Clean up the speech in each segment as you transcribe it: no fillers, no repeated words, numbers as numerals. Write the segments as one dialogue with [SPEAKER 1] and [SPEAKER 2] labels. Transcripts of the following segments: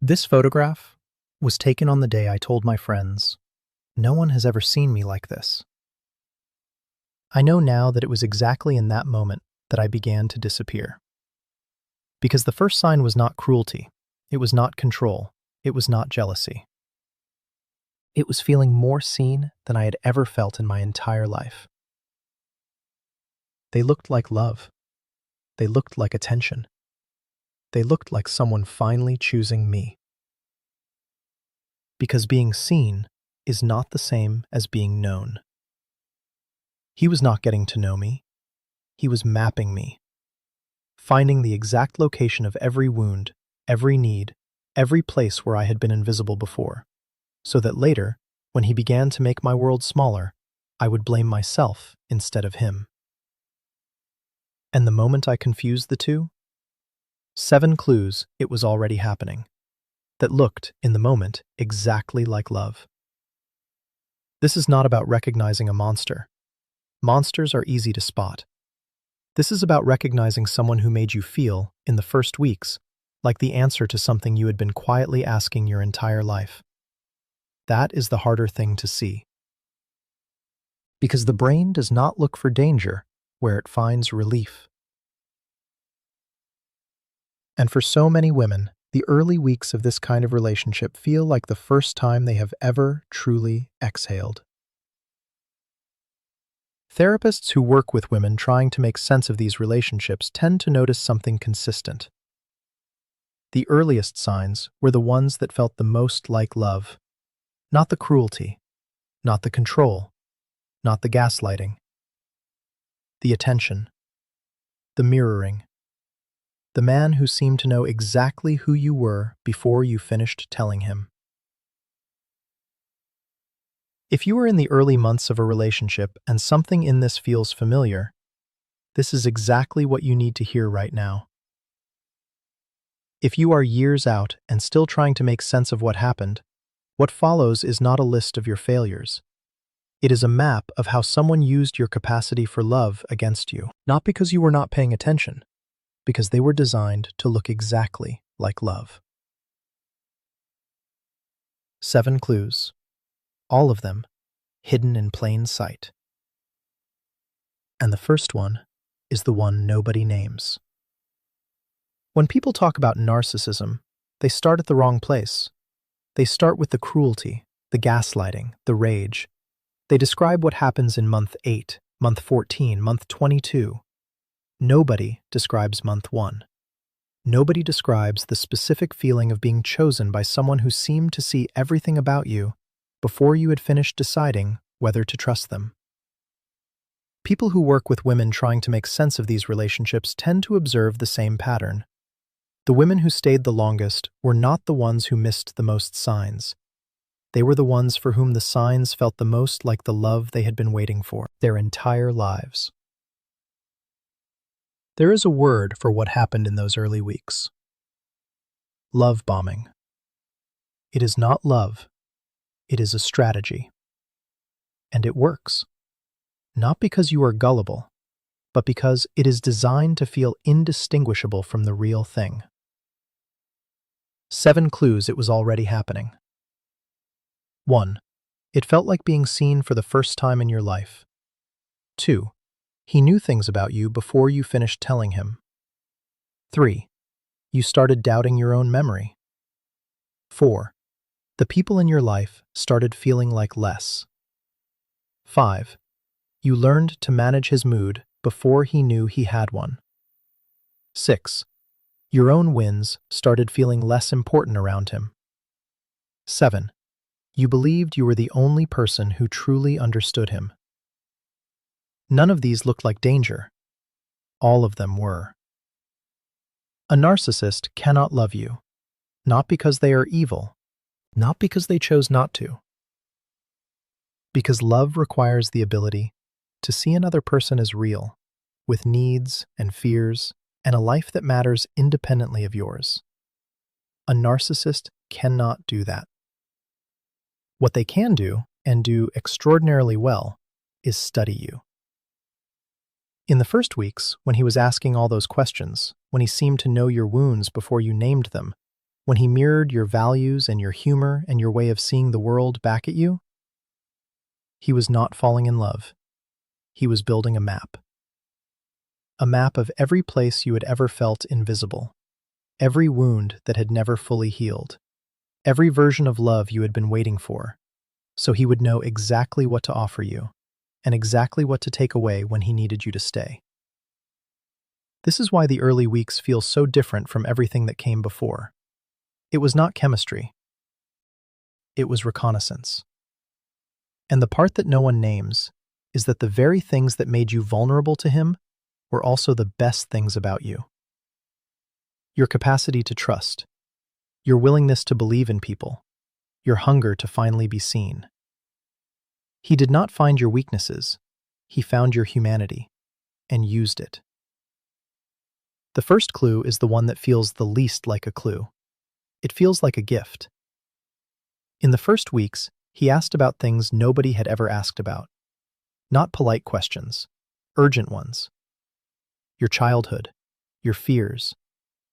[SPEAKER 1] This photograph was taken on the day I told my friends, "No one has ever seen me like this." I know now that it was exactly in that moment that I began to disappear. Because the first sign was not cruelty, it was not control, it was not jealousy. It was feeling more seen than I had ever felt in my entire life. They looked like love. They looked like attention. They looked like someone finally choosing me. Because being seen is not the same as being known. He was not getting to know me. He was mapping me, finding the exact location of every wound, every need, every place where I had been invisible before, so that later, when he began to make my world smaller, I would blame myself instead of him. And the moment I confused the two, 7 clues it was already happening, that looked, in the moment, exactly like love. This is not about recognizing a monster. Monsters are easy to spot. This is about recognizing someone who made you feel, in the first weeks, like the answer to something you had been quietly asking your entire life. That is the harder thing to see. Because the brain does not look for danger where it finds relief. And for so many women, the early weeks of this kind of relationship feel like the first time they have ever truly exhaled. Therapists who work with women trying to make sense of these relationships tend to notice something consistent. The earliest signs were the ones that felt the most like love, not the cruelty, not the control, not the gaslighting. The attention, the mirroring, the man who seemed to know exactly who you were before you finished telling him. If you are in the early months of a relationship and something in this feels familiar, this is exactly what you need to hear right now. If you are years out and still trying to make sense of what happened, what follows is not a list of your failures. It is a map of how someone used your capacity for love against you, not because you were not paying attention, because they were designed to look exactly like love. 7 clues. All of them hidden in plain sight. And the first one is the one nobody names. When people talk about narcissism, they start at the wrong place. They start with the cruelty, the gaslighting, the rage. They describe what happens in month 8, month 14, month 22. Nobody describes month 1. Nobody describes the specific feeling of being chosen by someone who seemed to see everything about you before you had finished deciding whether to trust them. People who work with women trying to make sense of these relationships tend to observe the same pattern. The women who stayed the longest were not the ones who missed the most signs. They were the ones for whom the signs felt the most like the love they had been waiting for their entire lives. There is a word for what happened in those early weeks. Love bombing. It is not love. It is a strategy. And it works. Not because you are gullible, but because it is designed to feel indistinguishable from the real thing. 7 clues it was already happening. 1. It felt like being seen for the first time in your life. 2. He knew things about you before you finished telling him. 3. You started doubting your own memory. 4. The people in your life started feeling like less. 5. You learned to manage his mood before he knew he had one. 6. Your own wins started feeling less important around him. 7. You believed you were the only person who truly understood him. None of these looked like danger. All of them were. A narcissist cannot love you, not because they are evil, not because they chose not to. Because love requires the ability to see another person as real, with needs and fears and a life that matters independently of yours. A narcissist cannot do that. What they can do, and do extraordinarily well, is study you. In the first weeks, when he was asking all those questions, when he seemed to know your wounds before you named them, when he mirrored your values and your humor and your way of seeing the world back at you? He was not falling in love. He was building a map. A map of every place you had ever felt invisible, every wound that had never fully healed, every version of love you had been waiting for, so he would know exactly what to offer you and exactly what to take away when he needed you to stay. This is why the early weeks feel so different from everything that came before. It was not chemistry. It was reconnaissance. And the part that no one names is that the very things that made you vulnerable to him were also the best things about you. Your capacity to trust, your willingness to believe in people, your hunger to finally be seen. He did not find your weaknesses. He found your humanity and used it. The first clue is the one that feels the least like a clue. It feels like a gift. In the first weeks, he asked about things nobody had ever asked about. Not polite questions, urgent ones. Your childhood, your fears,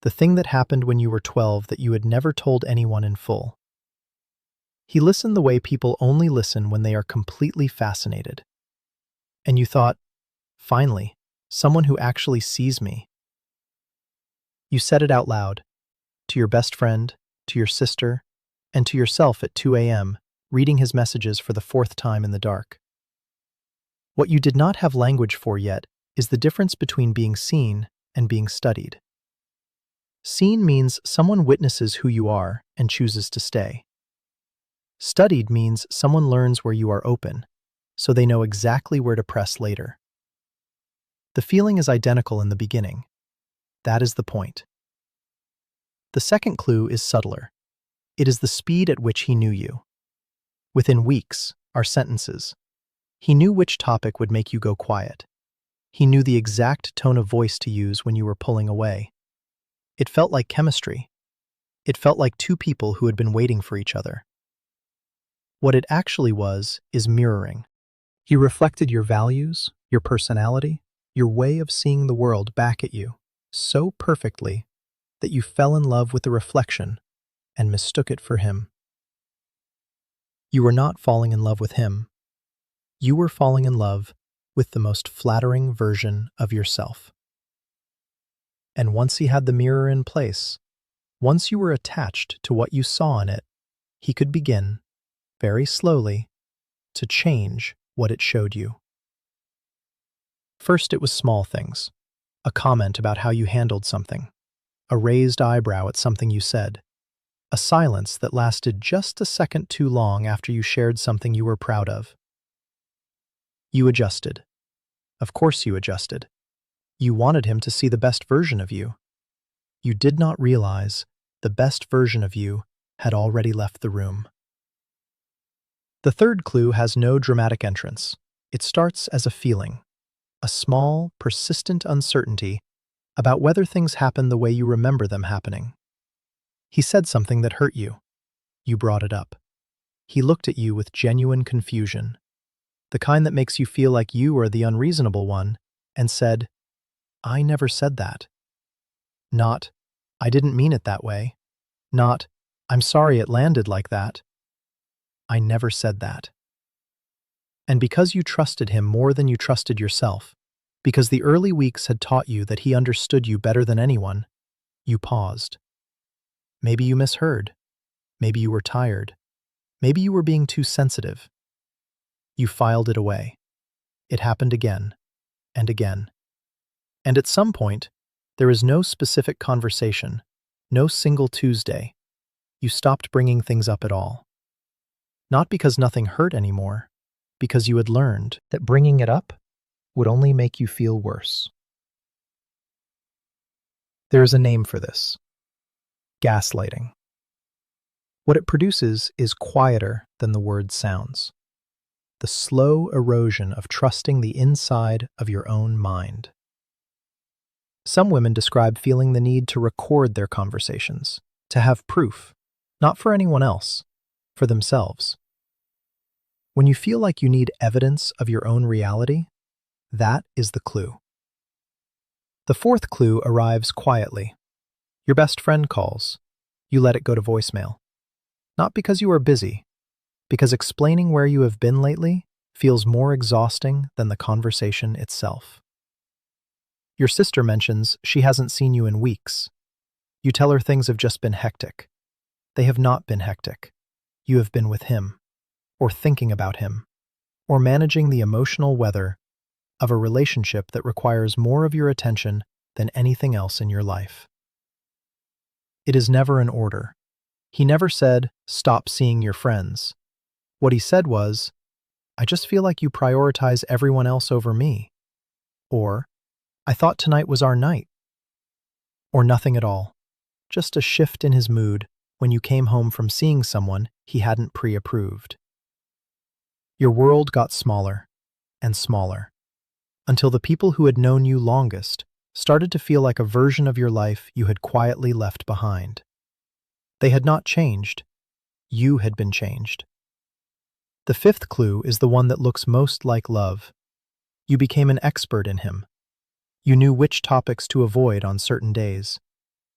[SPEAKER 1] the thing that happened when you were 12 that you had never told anyone in full. He listened the way people only listen when they are completely fascinated. And you thought, finally, someone who actually sees me. You said it out loud, to your best friend, to your sister, and to yourself at 2 a.m., reading his messages for the 4th time in the dark. What you did not have language for yet is the difference between being seen and being studied. Seen means someone witnesses who you are and chooses to stay. Studied means someone learns where you are open, so they know exactly where to press later. The feeling is identical in the beginning. That is the point. The second clue is subtler. It is the speed at which he knew you. Within weeks, our sentences. He knew which topic would make you go quiet. He knew the exact tone of voice to use when you were pulling away. It felt like chemistry. It felt like two people who had been waiting for each other. What it actually was is mirroring. He reflected your values, your personality, your way of seeing the world back at you so perfectly that you fell in love with the reflection and mistook it for him. You were not falling in love with him. You were falling in love with the most flattering version of yourself. And once he had the mirror in place, once you were attached to what you saw in it, he could begin, very slowly, to change what it showed you. First, it was small things. A comment about how you handled something. A raised eyebrow at something you said. A silence that lasted just a second too long after you shared something you were proud of. You adjusted. Of course you adjusted. You wanted him to see the best version of you. You did not realize the best version of you had already left the room. The third clue has no dramatic entrance. It starts as a feeling, a small, persistent uncertainty about whether things happen the way you remember them happening. He said something that hurt you. You brought it up. He looked at you with genuine confusion, the kind that makes you feel like you are the unreasonable one, and said, "I never said that." Not, "I didn't mean it that way." Not, "I'm sorry it landed like that." "I never said that." And because you trusted him more than you trusted yourself, because the early weeks had taught you that he understood you better than anyone, you paused. Maybe you misheard. Maybe you were tired. Maybe you were being too sensitive. You filed it away. It happened again and again. And at some point, there is no specific conversation, no single Tuesday. You stopped bringing things up at all. Not because nothing hurt anymore, because you had learned that bringing it up would only make you feel worse. There is a name for this: gaslighting. What it produces is quieter than the word sounds. The slow erosion of trusting the inside of your own mind. Some women describe feeling the need to record their conversations, to have proof, not for anyone else, for themselves. When you feel like you need evidence of your own reality, that is the clue. The fourth clue arrives quietly. Your best friend calls. You let it go to voicemail. Not because you are busy, because explaining where you have been lately feels more exhausting than the conversation itself. Your sister mentions she hasn't seen you in weeks. You tell her things have just been hectic. They have not been hectic. You have been with him, or thinking about him, or managing the emotional weather of a relationship that requires more of your attention than anything else in your life. It is never in order. He never said, "Stop seeing your friends." What he said was, "I just feel like you prioritize everyone else over me." Or, "I thought tonight was our night." Or nothing at all. Just a shift in his mood when you came home from seeing someone he hadn't pre-approved. Your world got smaller and smaller, until the people who had known you longest started to feel like a version of your life you had quietly left behind. They had not changed. You had been changed. The fifth clue is the one that looks most like love. You became an expert in him. You knew which topics to avoid on certain days.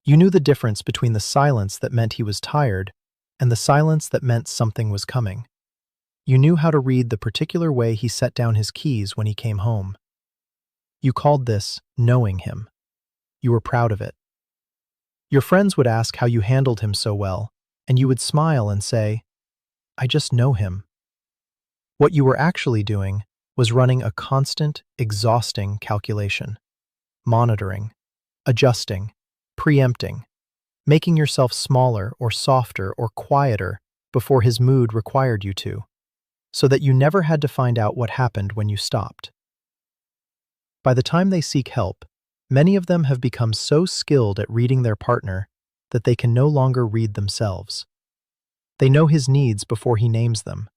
[SPEAKER 1] You knew the difference between the silence that meant he was tired and the silence that meant something was coming. You knew how to read the particular way he set down his keys when he came home. You called this knowing him. You were proud of it. Your friends would ask how you handled him so well, and you would smile and say, "I just know him." What you were actually doing was running a constant, exhausting calculation, monitoring, adjusting, preempting, making yourself smaller or softer or quieter before his mood required you to, so that you never had to find out what happened when you stopped. By the time they seek help, many of them have become so skilled at reading their partner that they can no longer read themselves. They know his needs before he names them.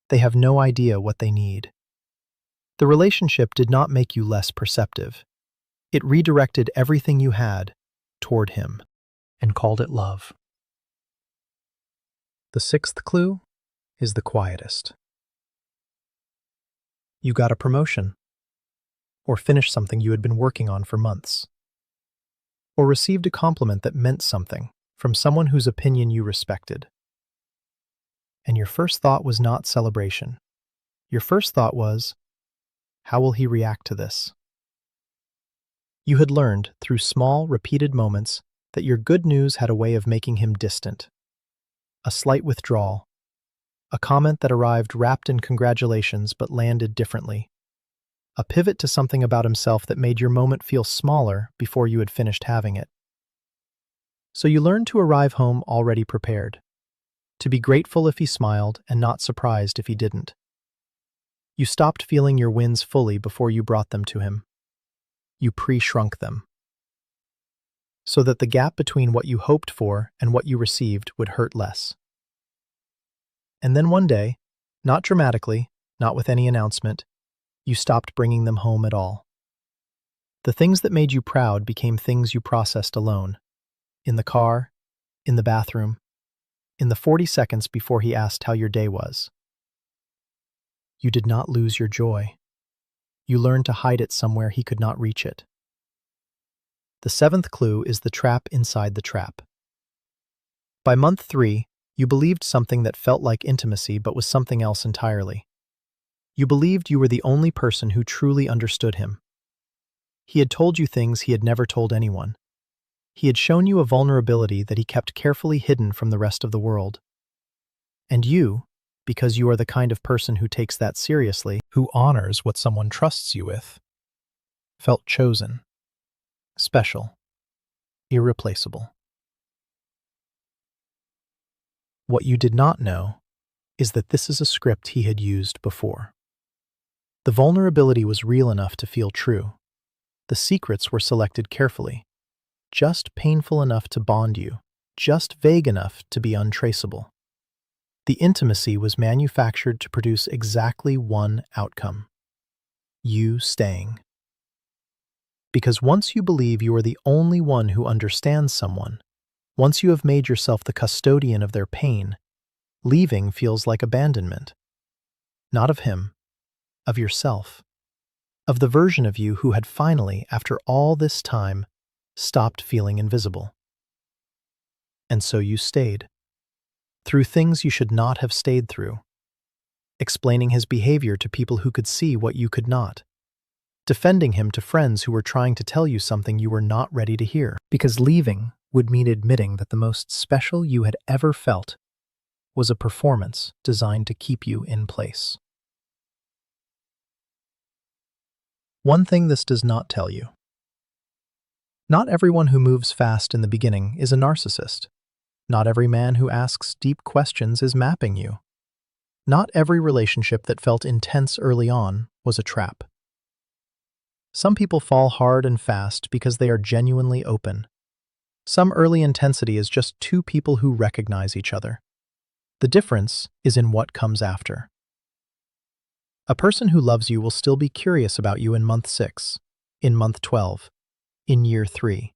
[SPEAKER 1] They have no idea what they need. The relationship did not make you less perceptive. It redirected everything you had toward him and called it love. The sixth clue is the quietest. You got a promotion, or finished something you had been working on for months, or received a compliment that meant something from someone whose opinion you respected. And your first thought was not celebration. Your first thought was, how will he react to this? You had learned through small, repeated moments that your good news had a way of making him distant. A slight withdrawal, a comment that arrived wrapped in congratulations but landed differently, a pivot to something about himself that made your moment feel smaller before you had finished having it. So you learned to arrive home already prepared, to be grateful if he smiled and not surprised if he didn't. You stopped feeling your wins fully before you brought them to him. You pre-shrunk them, so that the gap between what you hoped for and what you received would hurt less. And then one day, not dramatically, not with any announcement, you stopped bringing them home at all. The things that made you proud became things you processed alone, in the car, in the bathroom, in the 40 seconds before he asked how your day was. You did not lose your joy. You learned to hide it somewhere he could not reach it. The seventh clue is the trap inside the trap. By month 3, you believed something that felt like intimacy but was something else entirely. You believed you were the only person who truly understood him. He had told you things he had never told anyone. He had shown you a vulnerability that he kept carefully hidden from the rest of the world. And you, because you are the kind of person who takes that seriously, who honors what someone trusts you with, felt chosen, special, irreplaceable. What you did not know is that this is a script he had used before. The vulnerability was real enough to feel true. The secrets were selected carefully, just painful enough to bond you, just vague enough to be untraceable. The intimacy was manufactured to produce exactly one outcome: you staying. Because once you believe you are the only one who understands someone, once you have made yourself the custodian of their pain, leaving feels like abandonment. Not of him, of yourself, of the version of you who had finally, after all this time, stopped feeling invisible. and so you stayed. Through things you should not have stayed through. Explaining his behavior to people who could see what you could not. Defending him to friends who were trying to tell you something you were not ready to hear. Because leaving would mean admitting that the most special you had ever felt was a performance designed to keep you in place. One thing this does not tell you. Not everyone who moves fast in the beginning is a narcissist. Not every man who asks deep questions is mapping you. Not every relationship that felt intense early on was a trap. Some people fall hard and fast because they are genuinely open. Some early intensity is just two people who recognize each other. The difference is in what comes after. A person who loves you will still be curious about you in month 6, in month 12, in year 3.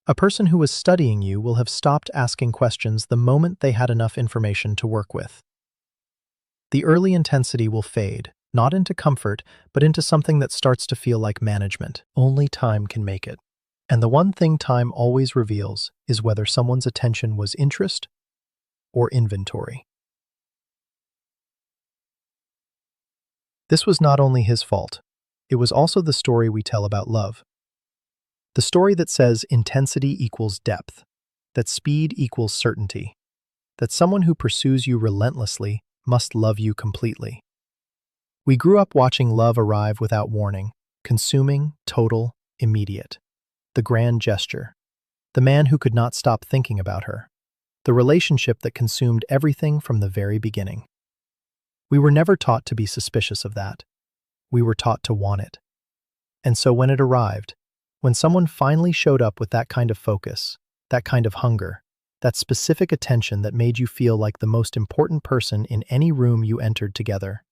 [SPEAKER 1] A person who was studying you will have stopped asking questions the moment they had enough information to work with. The early intensity will fade, not into comfort, but into something that starts to feel like management. Only time can make it. And the one thing time always reveals is whether someone's attention was interest or inventory. This was not only his fault, it was also the story we tell about love. The story that says intensity equals depth, that speed equals certainty, that someone who pursues you relentlessly must love you completely. We grew up watching love arrive without warning, consuming, total, immediate. The grand gesture. The man who could not stop thinking about her. The relationship that consumed everything from the very beginning. We were never taught to be suspicious of that. We were taught to want it. And so when it arrived, when someone finally showed up with that kind of focus, that kind of hunger, that specific attention that made you feel like the most important person in any room you entered together,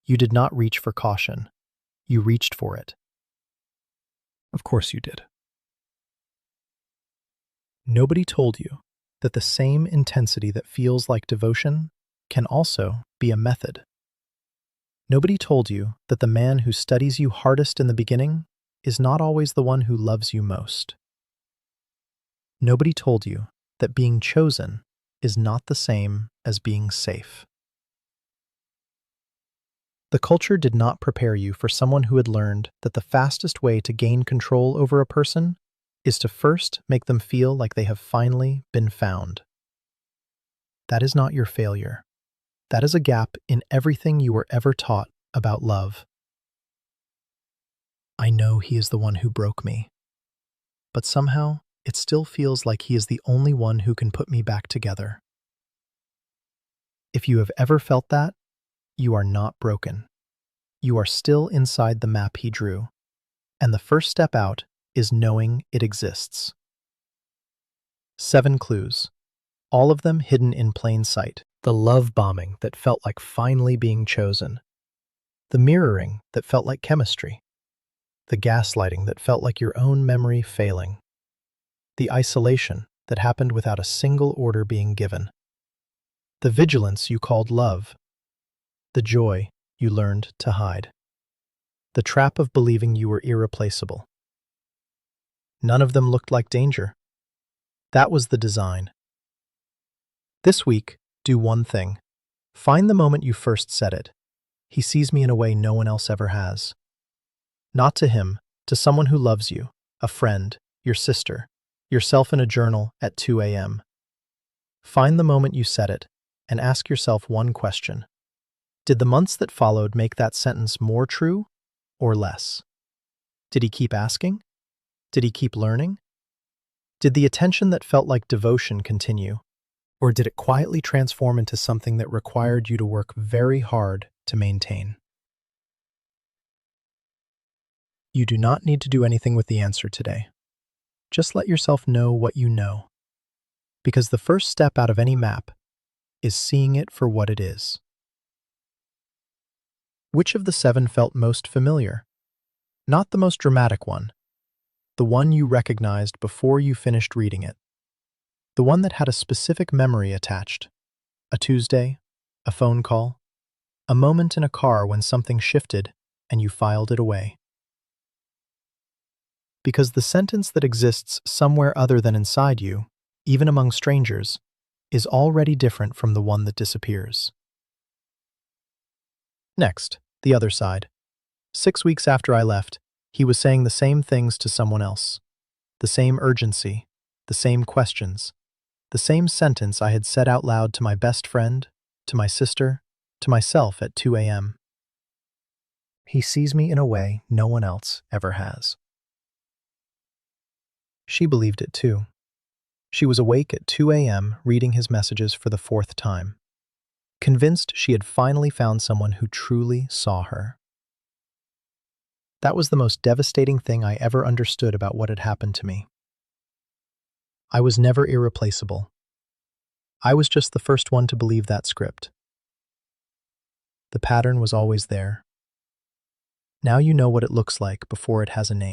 [SPEAKER 1] you did not reach for caution. You reached for it. Of course you did. Nobody told you that the same intensity that feels like devotion can also be a method. Nobody told you that the man who studies you hardest in the beginning is not always the one who loves you most. Nobody told you that being chosen is not the same as being safe. The culture did not prepare you for someone who had learned that the fastest way to gain control over a person is to first make them feel like they have finally been found. That is not your failure. That is a gap in everything you were ever taught about love. I know he is the one who broke me, but somehow it still feels like he is the only one who can put me back together. If you have ever felt that, you are not broken. You are still inside the map he drew, and the first step out is knowing it exists. 7 clues, all of them hidden in plain sight. The love bombing that felt like finally being chosen. The mirroring that felt like chemistry. The gaslighting that felt like your own memory failing. The isolation that happened without a single order being given. The vigilance you called love. The joy you learned to hide. The trap of believing you were irreplaceable. None of them looked like danger. That was the design. This week, do one thing. Find the moment you first said it. He sees me in a way no one else ever has. Not to him, to someone who loves you, a friend, your sister, yourself in a journal at 2 a.m. Find the moment you said it, and ask yourself one question. Did the months that followed make that sentence more true or less? Did he keep asking? Did he keep learning? Did the attention that felt like devotion continue? Or did it quietly transform into something that required you to work very hard to maintain? You do not need to do anything with the answer today. Just let yourself know what you know. Because the first step out of any map is seeing it for what it is. Which of the 7 felt most familiar? Not the most dramatic one. The one you recognized before you finished reading it. The one that had a specific memory attached. A Tuesday, a phone call, a moment in a car when something shifted and you filed it away. Because the sentence that exists somewhere other than inside you even among strangers, is already different from the one that disappears. Next, the other side. 6 weeks after I left, he was saying the same things to someone else. The same urgency, the same questions, the same sentence I had said out loud to my best friend, to my sister, to myself at 2 a.m. He sees me in a way no one else ever has. She believed it too. She was awake at 2 a.m. reading his messages for the 4th time, convinced she had finally found someone who truly saw her. That was the most devastating thing I ever understood about what had happened to me. I was never irreplaceable. I was just the first one to believe that script. The pattern was always there. Now you know what it looks like before it has a name.